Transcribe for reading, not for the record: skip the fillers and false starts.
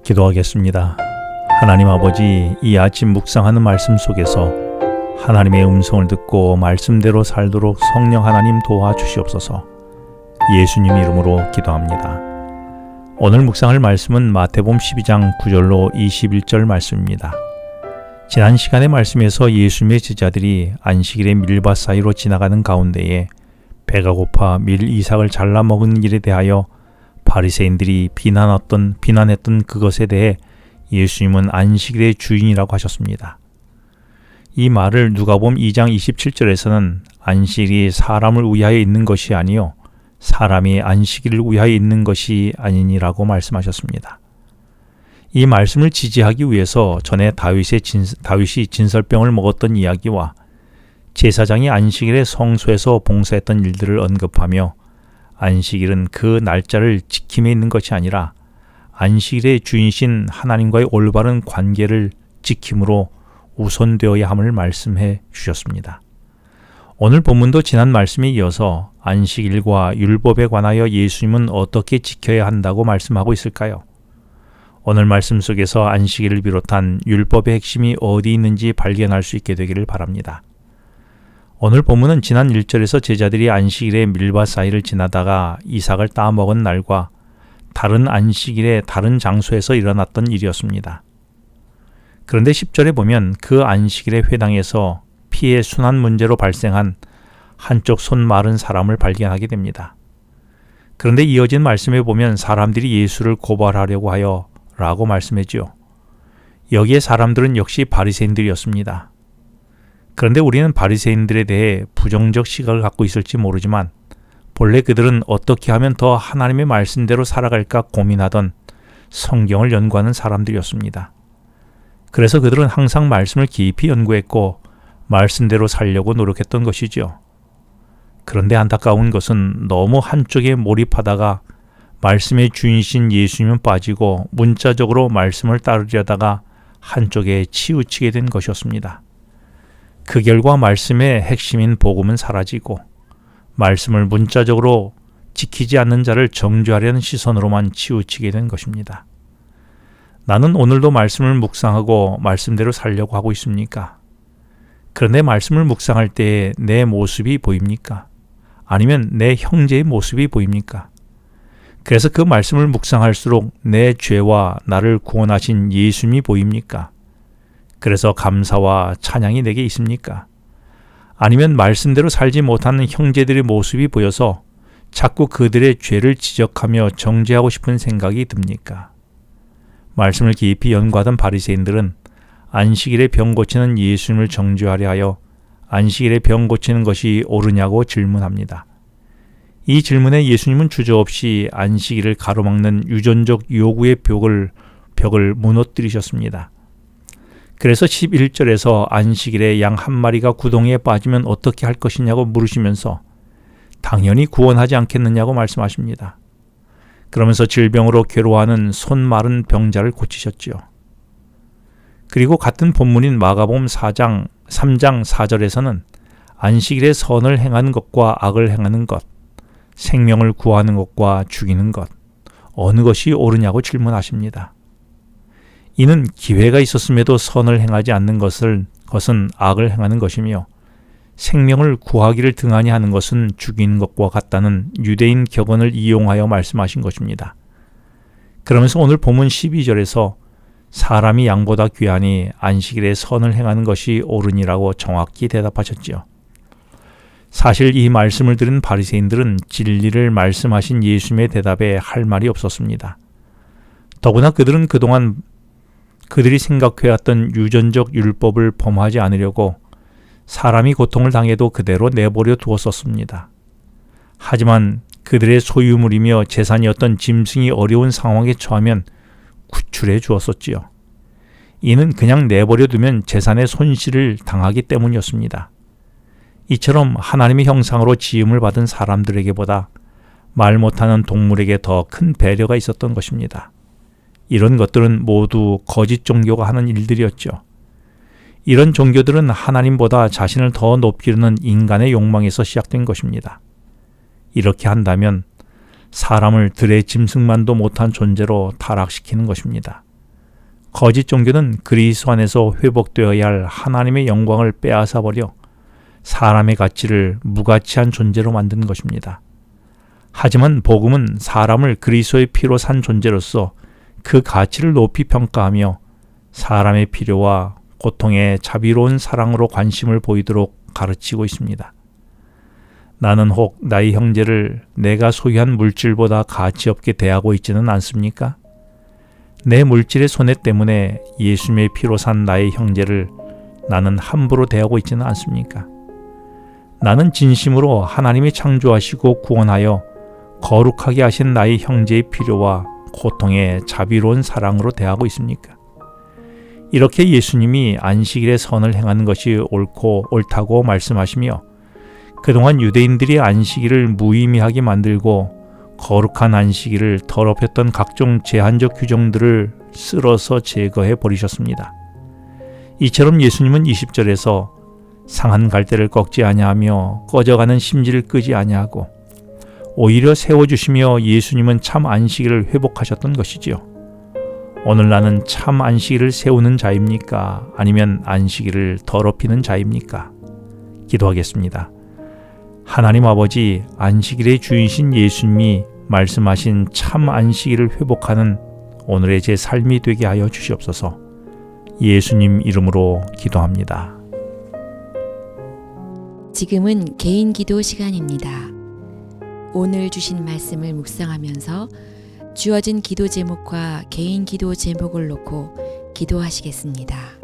기도하겠습니다. 하나님 아버지, 이 아침 묵상하는 말씀 속에서 하나님의 음성을 듣고 말씀대로 살도록 성령 하나님 도와주시옵소서. 예수님 이름으로 기도합니다. 오늘 묵상할 말씀은 마태복음 12장 9절로 21절 말씀입니다. 지난 시간의 말씀에서 예수님의 제자들이 안식일의 밀밭 사이로 지나가는 가운데에 배가 고파 밀 이삭을 잘라 먹은 일에 대하여 바리새인들이 비난했던 그것에 대해 예수님은 안식일의 주인이라고 하셨습니다. 이 말을 누가복음 2장 27절에서는 안식일이 사람을 위하여 있는 것이 아니요 사람이 안식일을 위하여 있는 것이 아니니라고 말씀하셨습니다. 이 말씀을 지지하기 위해서 전에 다윗이 진설병을 먹었던 이야기와 제사장이 안식일에 성소에서 봉사했던 일들을 언급하며 안식일은 그 날짜를 지킴에 있는 것이 아니라 안식일의 주인이신 하나님과의 올바른 관계를 지킴으로 우선되어야 함을 말씀해 주셨습니다. 오늘 본문도 지난 말씀에 이어서 안식일과 율법에 관하여 예수님은 어떻게 지켜야 한다고 말씀하고 있을까요? 오늘 말씀 속에서 안식일을 비롯한 율법의 핵심이 어디 있는지 발견할 수 있게 되기를 바랍니다. 오늘 본문은 지난 1절에서 제자들이 안식일의 밀밭 사이를 지나다가 이삭을 따먹은 날과 다른 안식일의 다른 장소에서 일어났던 일이었습니다. 그런데 10절에 보면 그 안식일의 회당에서 피의 순환 문제로 발생한 한쪽 손 마른 사람을 발견하게 됩니다. 그런데 이어진 말씀에 보면 사람들이 예수를 고발하려고 하여 라고 말씀했죠. 여기에 사람들은 역시 바리새인들이었습니다. 그런데 우리는 바리새인들에 대해 부정적 시각을 갖고 있을지 모르지만 본래 그들은 어떻게 하면 더 하나님의 말씀대로 살아갈까 고민하던 성경을 연구하는 사람들이었습니다. 그래서 그들은 항상 말씀을 깊이 연구했고 말씀대로 살려고 노력했던 것이죠. 그런데 안타까운 것은 너무 한쪽에 몰입하다가 말씀의 주인이신 예수님은 빠지고 문자적으로 말씀을 따르려다가 한쪽에 치우치게 된 것이었습니다. 그 결과 말씀의 핵심인 복음은 사라지고 말씀을 문자적으로 지키지 않는 자를 정죄하려는 시선으로만 치우치게 된 것입니다. 나는 오늘도 말씀을 묵상하고 말씀대로 살려고 하고 있습니까? 그런데 말씀을 묵상할 때 내 모습이 보입니까? 아니면 내 형제의 모습이 보입니까? 그래서 그 말씀을 묵상할수록 내 죄와 나를 구원하신 예수님이 보입니까? 그래서 감사와 찬양이 내게 있습니까? 아니면 말씀대로 살지 못하는 형제들의 모습이 보여서 자꾸 그들의 죄를 지적하며 정죄하고 싶은 생각이 듭니까? 말씀을 깊이 연구하던 바리새인들은 안식일에 병 고치는 예수님을 정죄하려 하여 안식일에 병 고치는 것이 옳으냐고 질문합니다. 이 질문에 예수님은 주저없이 안식일을 가로막는 유전적 요구의 벽을 무너뜨리셨습니다. 그래서 11절에서 안식일에 양 한 마리가 구덩이에 빠지면 어떻게 할 것이냐고 물으시면서 당연히 구원하지 않겠느냐고 말씀하십니다. 그러면서 질병으로 괴로워하는 손 마른 병자를 고치셨지요. 그리고 같은 본문인 마가복음 3장 4절에서는 안식일에 선을 행하는 것과 악을 행하는 것, 생명을 구하는 것과 죽이는 것, 어느 것이 옳으냐고 질문하십니다. 이는 기회가 있었음에도 선을 행하지 않는 것은 악을 행하는 것이며 생명을 구하기를 등한히 하는 것은 죽이는 것과 같다는 유대인 격언을 이용하여 말씀하신 것입니다. 그러면서 오늘 본문 12절에서 사람이 양보다 귀하니 안식일에 선을 행하는 것이 옳으니라고 정확히 대답하셨지요. 사실 이 말씀을 들은 바리새인들은 진리를 말씀하신 예수님의 대답에 할 말이 없었습니다. 더구나 그들은 그동안 그들이 생각해왔던 유전적 율법을 범하지 않으려고 사람이 고통을 당해도 그대로 내버려 두었었습니다. 하지만 그들의 소유물이며 재산이었던 짐승이 어려운 상황에 처하면 구출해 주었었지요. 이는 그냥 내버려 두면 재산의 손실을 당하기 때문이었습니다. 이처럼 하나님의 형상으로 지음을 받은 사람들에게보다 말 못하는 동물에게 더 큰 배려가 있었던 것입니다. 이런 것들은 모두 거짓 종교가 하는 일들이었죠. 이런 종교들은 하나님보다 자신을 더 높이려는 인간의 욕망에서 시작된 것입니다. 이렇게 한다면 사람을 들의 짐승만도 못한 존재로 타락시키는 것입니다. 거짓 종교는 그리스도 안에서 회복되어야 할 하나님의 영광을 빼앗아 버려 사람의 가치를 무가치한 존재로 만든 것입니다. 하지만 복음은 사람을 그리스도의 피로 산 존재로서 그 가치를 높이 평가하며 사람의 필요와 고통에 자비로운 사랑으로 관심을 보이도록 가르치고 있습니다. 나는 혹 나의 형제를 내가 소유한 물질보다 가치 없게 대하고 있지는 않습니까? 내 물질의 손해 때문에 예수님의 피로 산 나의 형제를 나는 함부로 대하고 있지는 않습니까? 나는 진심으로 하나님이 창조하시고 구원하여 거룩하게 하신 나의 형제의 필요와 고통에 자비로운 사랑으로 대하고 있습니까? 이렇게 예수님이 안식일의 선을 행하는 것이 옳고 옳다고 말씀하시며 그동안 유대인들이 안식일을 무의미하게 만들고 거룩한 안식일을 더럽혔던 각종 제한적 규정들을 쓸어서 제거해 버리셨습니다. 이처럼 예수님은 20절에서 상한 갈대를 꺾지 아니하며 꺼져가는 심지를 끄지 아니하고 오히려 세워주시며 예수님은 참 안식일을 회복하셨던 것이지요. 오늘 나는 참 안식일을 세우는 자입니까? 아니면 안식일을 더럽히는 자입니까? 기도하겠습니다. 하나님 아버지, 안식일의 주이신 예수님이 말씀하신 참 안식일을 회복하는 오늘의 제 삶이 되게 하여 주시옵소서. 예수님 이름으로 기도합니다. 지금은 개인 기도 시간입니다. 오늘 주신 말씀을 묵상하면서 주어진 기도 제목과 개인 기도 제목을 놓고 기도하시겠습니다.